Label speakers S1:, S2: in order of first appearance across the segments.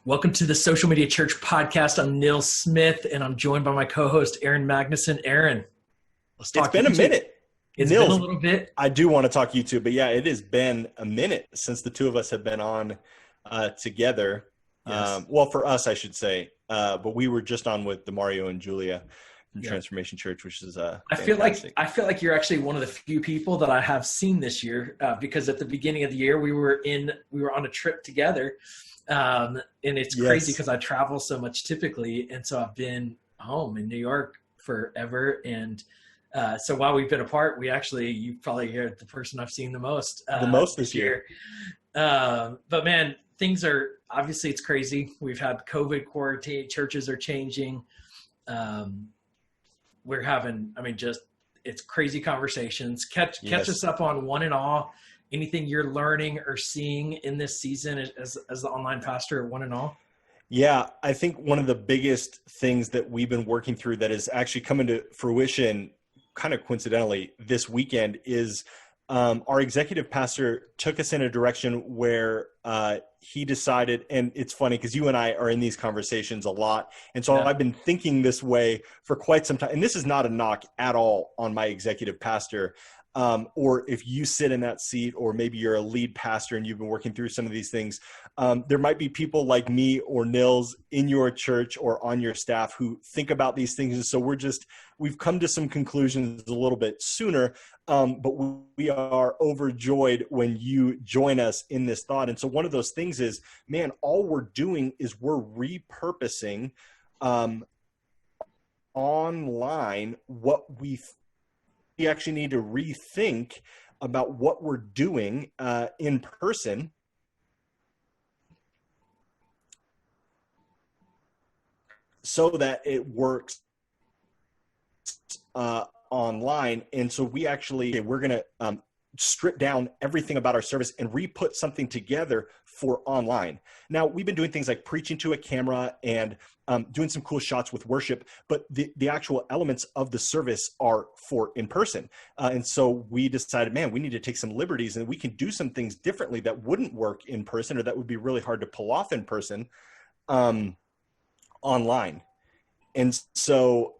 S1: Welcome to the Social Media Church podcast. I'm Nils Smith, and I'm joined by my co-host, Aaron Magnuson. Aaron, let's talk.
S2: It's been a minute.
S1: It's
S2: Nils,
S1: been a little bit.
S2: I do want to talk YouTube, but yeah, it has been a minute since the two of us have been on together.
S1: Yes.
S2: Well, for us, I should say, but we were just on with Mario and Julia from Transformation Church, which is
S1: I feel like you're actually one of the few people that I have seen this year because at the beginning of the year we were on a trip together. And it's crazy because I travel so much typically. And so I've been home in New York forever. And so while we've been apart, you probably hear the person I've seen the most
S2: this year.
S1: But man, things are, obviously it's crazy. We've had COVID quarantine, churches are changing. We're having, it's crazy conversations. Catch us up on one and all. Anything you're learning or seeing in this season as the online pastor at One and All?
S2: Yeah, I think one of the biggest things that we've been working through that is actually coming to fruition kind of coincidentally this weekend is our executive pastor took us in a direction where he decided, and it's funny because you and I are in these conversations a lot. And so I've been thinking this way for quite some time. And this is not a knock at all on my executive pastor. Or if you sit in that seat, or maybe you're a lead pastor and you've been working through some of these things, there might be people like me or Nils in your church or on your staff who think about these things. And so we've come to some conclusions a little bit sooner, but we are overjoyed when you join us in this thought. And so one of those things is, man, all we're doing is we're repurposing online what we actually need to rethink about what we're doing in person so that it works online. And so we're going to strip down everything about our service and re-put something together for online. Now, we've been doing things like preaching to a camera and doing some cool shots with worship, but the actual elements of the service are for in person. And so we decided, man, we need to take some liberties and we can do some things differently that wouldn't work in person, or that would be really hard to pull off in person online. And so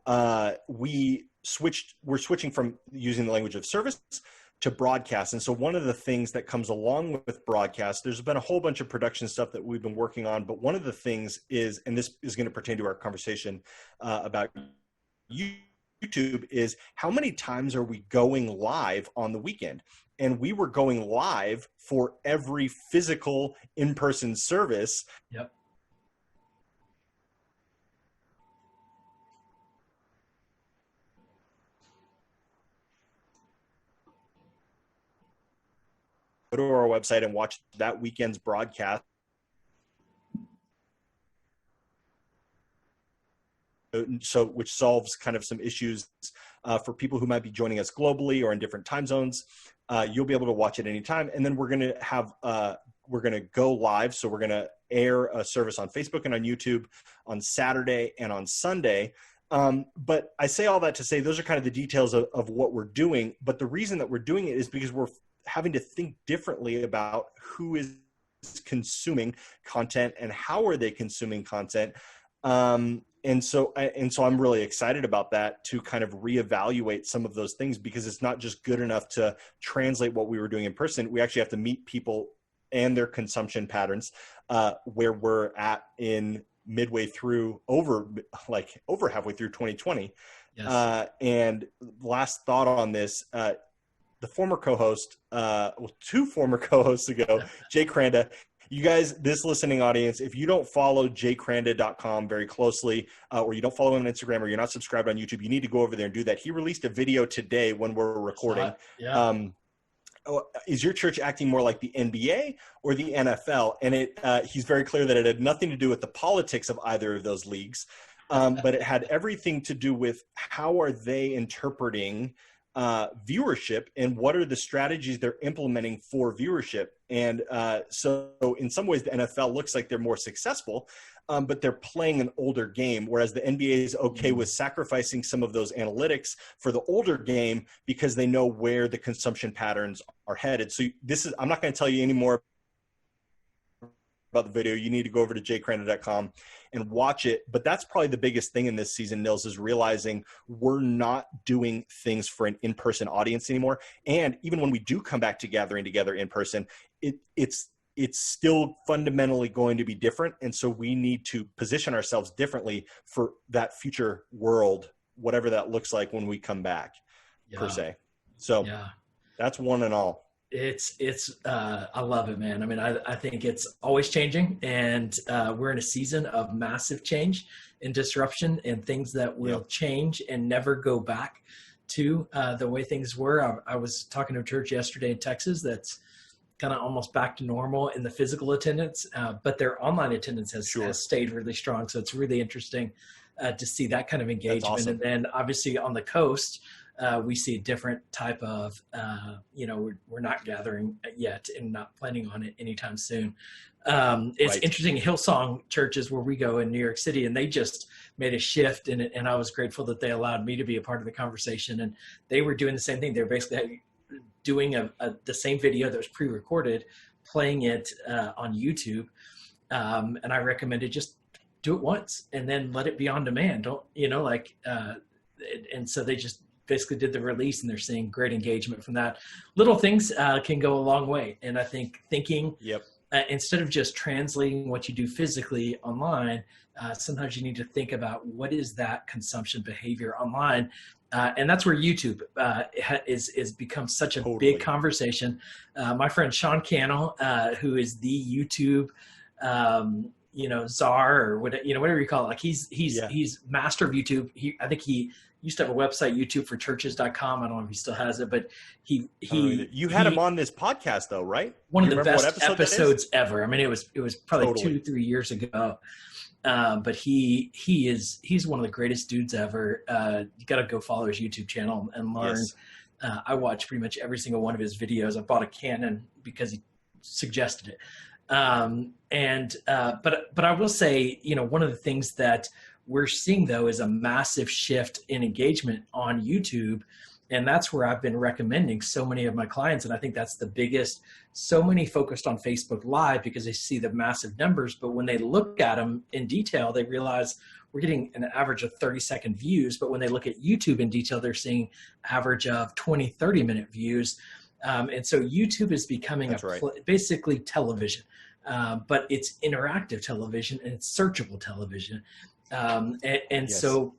S2: we're switching from using the language of service to broadcast. And so one of the things that comes along with broadcast, there's been a whole bunch of production stuff that we've been working on, but one of the things is, and this is going to pertain to our conversation about YouTube, is how many times are we going live on the weekend? And we were going live for every physical in-person service.
S1: Yep.
S2: Go to our website and watch that weekend's broadcast. So, which solves kind of some issues for people who might be joining us globally or in different time zones. You'll be able to watch it anytime. And then we're going to go live. So we're going to air a service on Facebook and on YouTube on Saturday and on Sunday. But I say all that to say those are kind of the details of what we're doing. But the reason that we're doing it is because we're having to think differently about who is consuming content and how are they consuming content. And so I'm really excited about that, to kind of reevaluate some of those things, because it's not just good enough to translate what we were doing in person. We actually have to meet people and their consumption patterns where we're at in midway through, over halfway through 2020.
S1: Yes.
S2: And last thought on this, the former co-host, two former co-hosts ago, Jay Cranda. You guys, this listening audience, if you don't follow jcranda.com very closely, or you don't follow him on Instagram, or you're not subscribed on YouTube, you need to go over there and do that. He released a video today when we're recording. Is your church acting more like the NBA or the NFL? And he's very clear that it had nothing to do with the politics of either of those leagues, but it had everything to do with how are they interpreting viewership and what are the strategies they're implementing for viewership. And so in some ways, the NFL looks like they're more successful, but they're playing an older game, whereas the NBA is okay with sacrificing some of those analytics for the older game because they know where the consumption patterns are headed. So I'm not going to tell you any more about the video, you need to go over to jcrandall.com and watch it. But that's probably the biggest thing in this season, Nils, is realizing we're not doing things for an in-person audience anymore. And even when we do come back to gathering together in person, it's still fundamentally going to be different. And so we need to position ourselves differently for that future world, whatever that looks like when we come back, per se. So that's one and all.
S1: I love it, man. I mean, I think it's always changing, and we're in a season of massive change and disruption and things that will change and never go back to the way things were. I was talking to a church yesterday in Texas that's kind of almost back to normal in the physical attendance, but their online attendance has stayed really strong. So it's really interesting to see that kind of engagement. Awesome. And then obviously on the coast, we see a different type of, we're not gathering yet and not planning on it anytime soon. It's interesting. Hillsong churches where we go in New York City, and they just made a shift in it. And I was grateful that they allowed me to be a part of the conversation. And they were doing the same thing. They were basically doing the same video that was pre-recorded, playing it on YouTube. And I recommended just do it once and then let it be on demand. And so they just basically did the release, and they're seeing great engagement from that. Little things can go a long way. And I think thinking instead of just translating what you do physically online, sometimes you need to think about what is that consumption behavior online. And that's where YouTube is become such a big conversation. My friend Sean Cannell, who is the YouTube, czar, or whatever you call it. Like he's master of YouTube. I think he used to have a website, YouTubeforchurches.com. I don't know if he still has it, but
S2: you had him on this podcast though, right?
S1: One of the best episodes ever. I mean, it was probably 2-3 years ago. But he's one of the greatest dudes ever. You got to go follow his YouTube channel and learn. Yes. I watch pretty much every single one of his videos. I bought a Canon because he suggested it. But I will say, one of the things that we're seeing though is a massive shift in engagement on YouTube. And that's where I've been recommending so many of my clients. And I think that's the biggest. So many focused on Facebook Live because they see the massive numbers. But when they look at them in detail, they realize we're getting an average of 30-second views. But when they look at YouTube in detail, they're seeing average of 20, 30-minute views. And so YouTube is becoming basically television. But it's interactive television and it's searchable television. So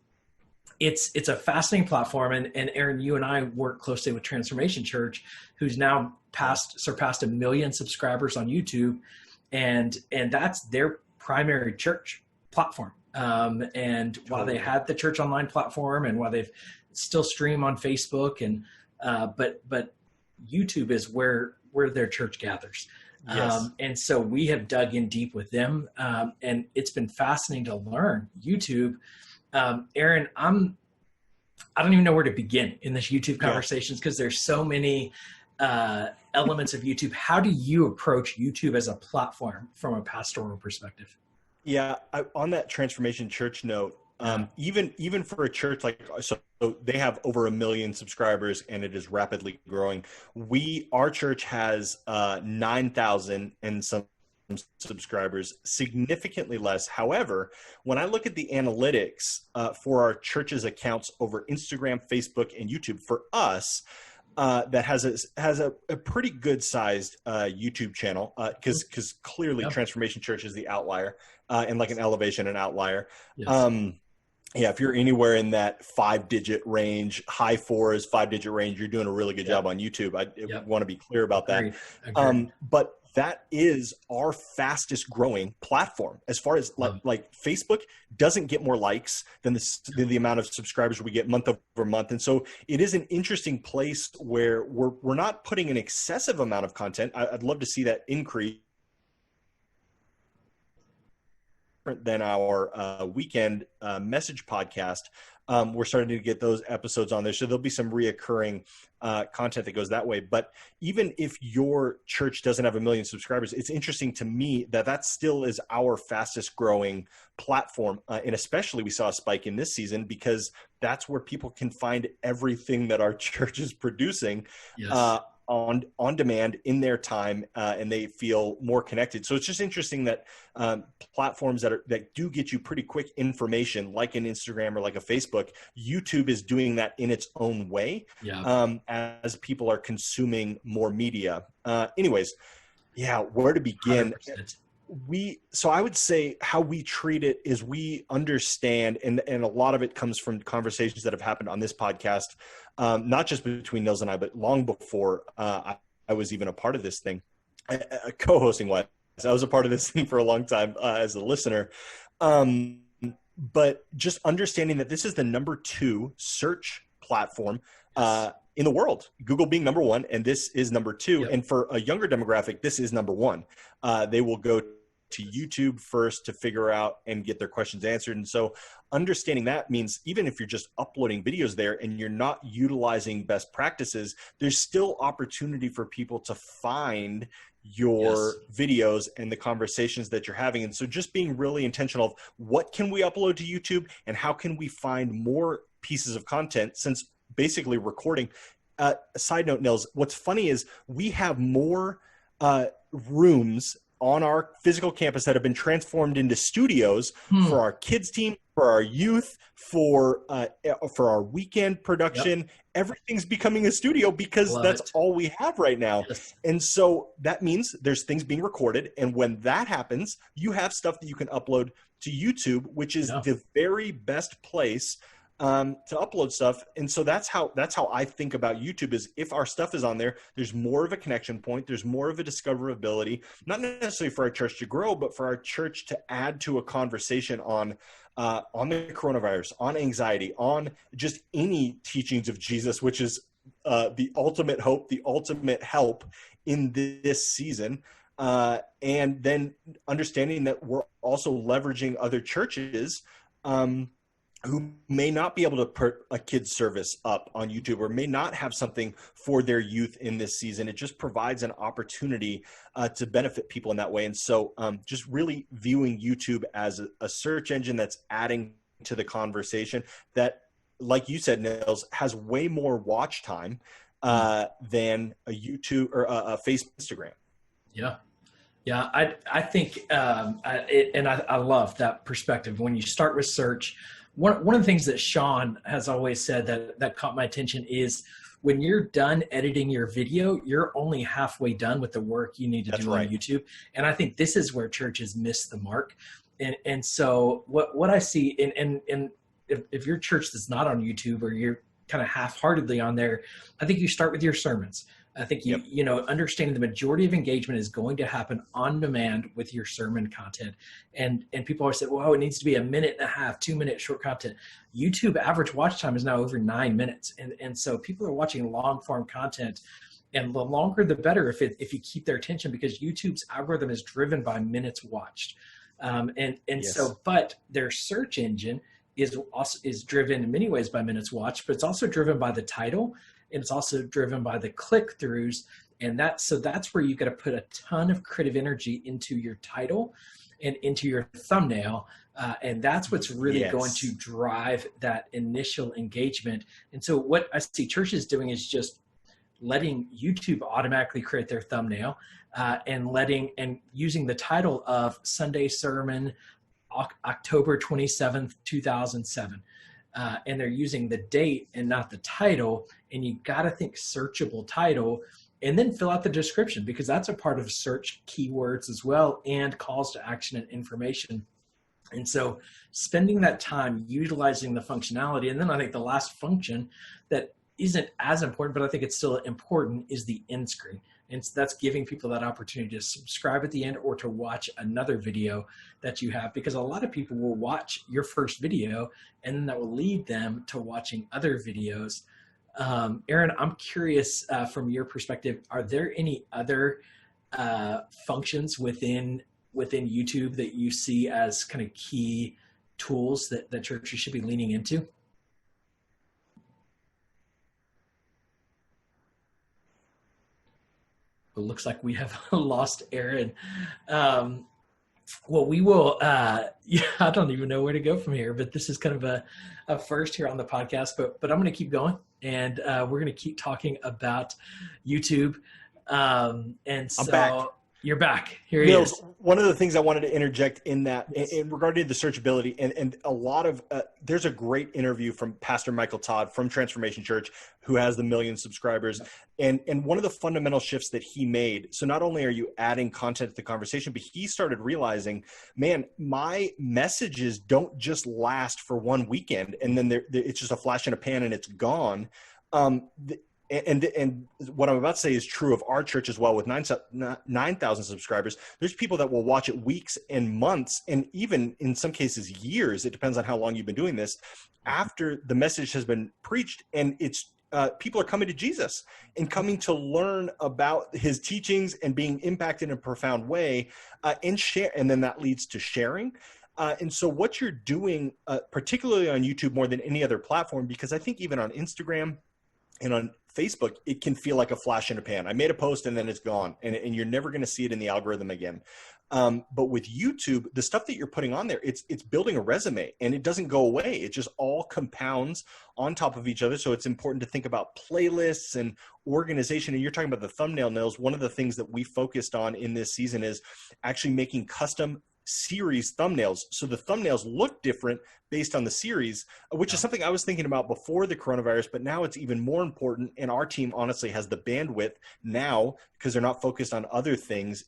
S1: it's a fascinating platform. And Aaron, you and I work closely with Transformation Church, who's now surpassed 1 million subscribers on YouTube. And that's their primary church platform. While they had the church online platform and while they've still stream on Facebook but YouTube is where their church gathers. Yes. And so we have dug in deep with them. And it's been fascinating to learn YouTube. Aaron, I don't even know where to begin in this YouTube conversations because there's so many elements of YouTube. How do you approach YouTube as a platform from a pastoral perspective?
S2: Yeah, on that Transformation Church note, even for a church so they have over 1 million subscribers and it is rapidly growing. Our church has 9,000 and some subscribers, significantly less. However, when I look at the analytics for our church's accounts over Instagram, Facebook, and YouTube, for us, that has a pretty good sized YouTube channel because clearly Transformation Church is the outlier and like an Elevation an outlier. Yes. If you're anywhere in that 5-digit range, high 4s, 5-digit range, you're doing a really good job on YouTube. I want to be clear about that. Agreed. But that is our fastest growing platform as far as like Facebook doesn't get more likes than the amount of subscribers we get month over month. And so it is an interesting place where we're not putting an excessive amount of content. I'd love to see that increase than our weekend message podcast. We're starting to get those episodes on there. So there'll be some reoccurring content that goes that way. But even if your church doesn't have 1 million subscribers, it's interesting to me that still is our fastest growing platform. And especially we saw a spike in this season because that's where people can find everything that our church is producing on demand in their time, and they feel more connected. So it's just interesting that platforms that do get you pretty quick information, like an Instagram or like a Facebook, YouTube is doing that in its own way. As people are consuming more media. Anyways, where to begin?
S1: 100%.
S2: So I would say how we treat it is we understand, and a lot of it comes from conversations that have happened on this podcast, not just between Nils and I, but long before I was even a part of this thing, co-hosting wise. I was a part of this thing for a long time as a listener. But just understanding that this is the number 2 search platform in the world, Google being number 1, and this is number 2. Yep. And for a younger demographic, this is number 1. They will go to YouTube first to figure out and get their questions answered. And so understanding that means even if you're just uploading videos there and you're not utilizing best practices, there's still opportunity for people to find your videos and the conversations that you're having. And so just being really intentional of what can we upload to YouTube and how can we find more pieces of content, since basically recording. Side note, Nils, what's funny is we have more rooms on our physical campus that have been transformed into studios for our kids team, for our youth, for our weekend production. Yep. Everything's becoming a studio because that's all we have right now. Yes. And so that means there's things being recorded. And when that happens, you have stuff that you can upload to YouTube, which is the very best place to upload stuff. And so that's how I think about YouTube, is if our stuff is on there, there's more of a connection point. There's more of a discoverability, not necessarily for our church to grow, but for our church to add to a conversation on the coronavirus, on anxiety, on just any teachings of Jesus, which is the ultimate hope, the ultimate help in this season. And then understanding that we're also leveraging other churches who may not be able to put a kids service up on YouTube or may not have something for their youth in this season. It just provides an opportunity to benefit people in that way. And so just really viewing YouTube as a search engine that's adding to the conversation that, like you said, Nils, has way more watch time than a YouTube or a Facebook, Instagram.
S1: Yeah. Yeah, I think, I love that perspective. When you start with search, one of the things that Sean has always said that caught my attention is when you're done editing your video, you're only halfway done with the work you need to do on YouTube. And I think this is where churches miss the mark. And so what I see, and if your church is not on YouTube or you're kind of half-heartedly on there, I think you start with your sermons. I think you know, understanding the majority of engagement is going to happen on demand with your sermon content. And people always say, well, it needs to be 1.5 minute, 2-minute short content. YouTube average watch time is now over 9 minutes. And so people are watching long form content, and the longer the better if you keep their attention, because YouTube's algorithm is driven by minutes watched. But their search engine is driven in many ways by minutes watched, but it's also driven by the title. And it's also driven by the click-throughs. And that's where you got to put a ton of creative energy into your title and into your thumbnail. And that's what's really going to drive that initial engagement. And so what I see churches doing is just letting YouTube automatically create their thumbnail and using the title of Sunday Sermon, October 27th, 2007. And they're using the date and not the title. And you got to think searchable title, and then fill out the description, because that's a part of search keywords as well, and calls to action and information. And so spending that time utilizing the functionality. And then I think the last function that isn't as important, but I think it's still important, is the end screen. And so that's giving people that opportunity to subscribe at the end or to watch another video that you have, because a lot of people will watch your first video and then that will lead them to watching other videos. Aaron, I'm curious from your perspective, are there any other functions within YouTube that you see as kind of key tools that churches should be leaning into? It looks like we have lost Aaron. Well, we will, I don't even know where to go from here, but this is kind of a first here on the podcast, but I'm going to keep going. and we're going to keep talking about YouTube. And so
S2: I'm back.
S1: You're back. Here he
S2: Nils,
S1: is.
S2: one of the things I wanted to interject in that, in regarding the searchability, and a lot of, there's a great interview from Pastor Michael Todd from Transformation Church, who has the 1 million subscribers. And one of the fundamental shifts that he made, so not only are you adding content to the conversation, but he started realizing, man, my messages don't just last for one weekend and then it's just a flash in a pan and it's gone. And what I'm about to say is true of our church as well. With 9,000 subscribers, there's people that will watch it weeks and months, and even in some cases years. It depends on how long you've been doing this. After the message has been preached, and it's people are coming to Jesus and coming to learn about his teachings and being impacted in a profound way, and share. And then that leads to sharing. And so what you're doing, particularly on YouTube more than any other platform, because I think even on Instagram and on Facebook, it can feel like a flash in a pan. I made a post and then it's gone, and you're never going to see it in the algorithm again. But with YouTube, the stuff that you're putting on there, it's building a resume, and it doesn't go away. It just all compounds on top of each other. So it's important to think about playlists and organization. And you're talking about the thumbnail, Nils. One of the things that we focused on in this season is actually making custom series thumbnails, so the thumbnails look different based on the series, which is something I was thinking about before the coronavirus, but now it's even more important. And our team honestly has the bandwidth now, because they're not focused on other things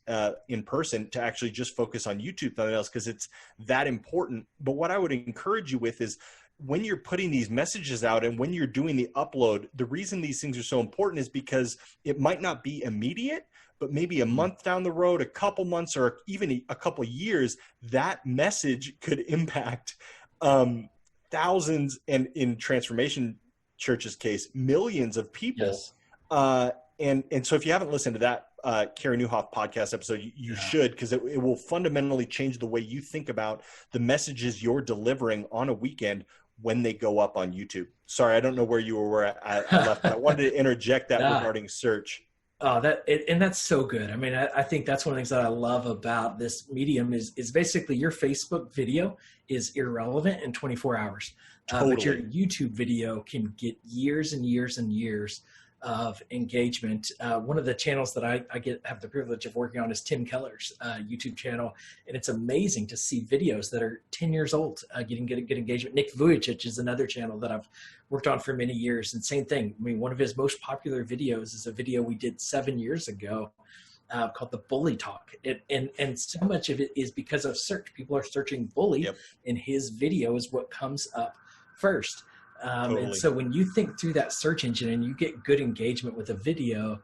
S2: in person, to actually just focus on YouTube thumbnails, because it's that important. But what I would encourage you with is, when you're putting these messages out and when you're doing the upload, the reason these things are so important is because it might not be immediate, but maybe a month down the road, a couple months, or even a couple years, that message could impact thousands, and in Transformation Church's case, millions of people.
S1: Yes.
S2: And so if you haven't listened to that Carey Nieuwhof podcast episode, you should, because it will fundamentally change the way you think about the messages you're delivering on a weekend when they go up on YouTube. Sorry, I don't know where you were where I left, but I wanted to interject that regarding search.
S1: Oh, and that's so good. I mean, I think that's one of the things that I love about this medium is basically your Facebook video is irrelevant in 24 hours.
S2: Totally.
S1: But your YouTube video can get years and years and years of engagement. One of the channels that I have the privilege of working on is Tim Keller's YouTube channel. And it's amazing to see videos that are 10 years old getting good engagement. Nick Vujicic is another channel that I've worked on for many years. And same thing. I mean, one of his most popular videos is a video we did 7 years ago called The Bully Talk. And so much of it is because of search. People are searching bully, and his video is what comes up first.
S2: Totally.
S1: And so when you think through that search engine and you get good engagement with a video,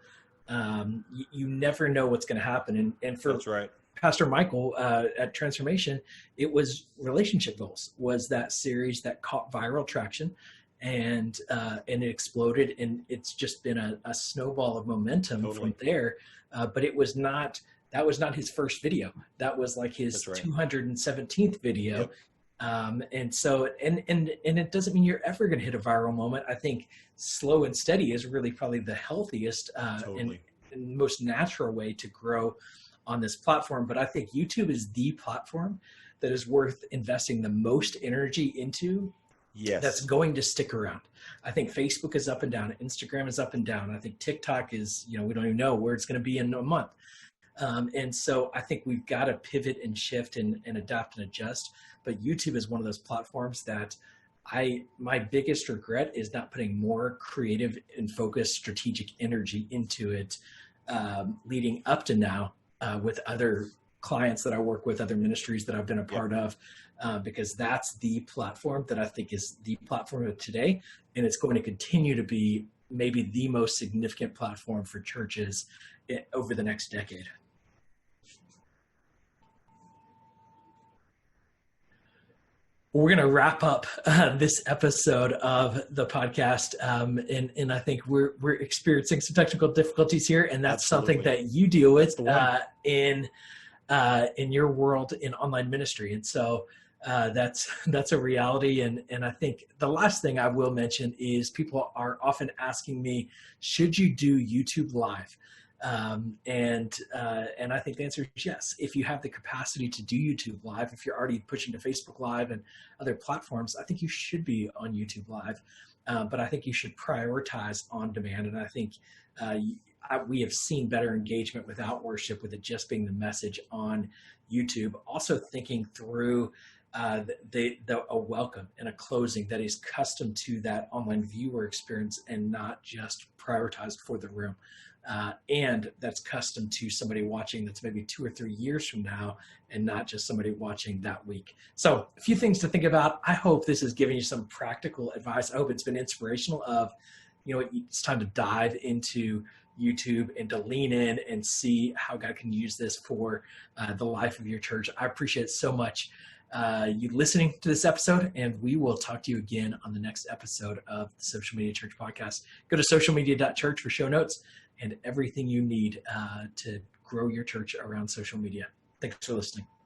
S1: you never know what's going to happen. And for
S2: That's right.
S1: Pastor Michael at Transformation, it was Relationship Goals, was that series that caught viral traction, and it exploded, and it's just been a snowball of momentum from there. But that was not his first video. That was like his 217th video. Yep. And so, and it doesn't mean you're ever going to hit a viral moment. I think slow and steady is really probably the healthiest and most natural way to grow on this platform. But I think YouTube is the platform that is worth investing the most energy into.
S2: Yes.
S1: That's going to stick around. I think Facebook is up and down. Instagram is up and down. I think TikTok is, we don't even know where it's going to be in a month. And so I think we've got to pivot and shift and adapt and adjust. But YouTube is one of those platforms that my biggest regret is not putting more creative and focused strategic energy into it leading up to now with other clients that I work with, other ministries that I've been a part of, because that's the platform that I think is the platform of today. And it's going to continue to be maybe the most significant platform for churches over the next decade. We're going to wrap up this episode of the podcast. And I think we're experiencing some technical difficulties here. And that's something that you deal with in your world in online ministry. And so that's a reality. And I think the last thing I will mention is people are often asking me, should you do YouTube Live? And I think the answer is yes. If you have the capacity to do YouTube Live, if you're already pushing to Facebook Live and other platforms, I think you should be on YouTube Live. but I think you should prioritize on demand. And I think we have seen better engagement without worship, with it just being the message on YouTube. Also thinking through a welcome and a closing that is custom to that online viewer experience and not just prioritized for the room. And that's custom to somebody watching that's maybe 2 or 3 years from now, and not just somebody watching that week. So a few things to think about. I hope this is giving you some practical advice. I hope it's been inspirational of, it's time to dive into YouTube and to lean in and see how God can use this for the life of your church. I appreciate it so much you listening to this episode, and we will talk to you again on the next episode of the Social Media Church podcast. Go to socialmedia.church for show notes and everything you need to grow your church around social media. Thanks for listening.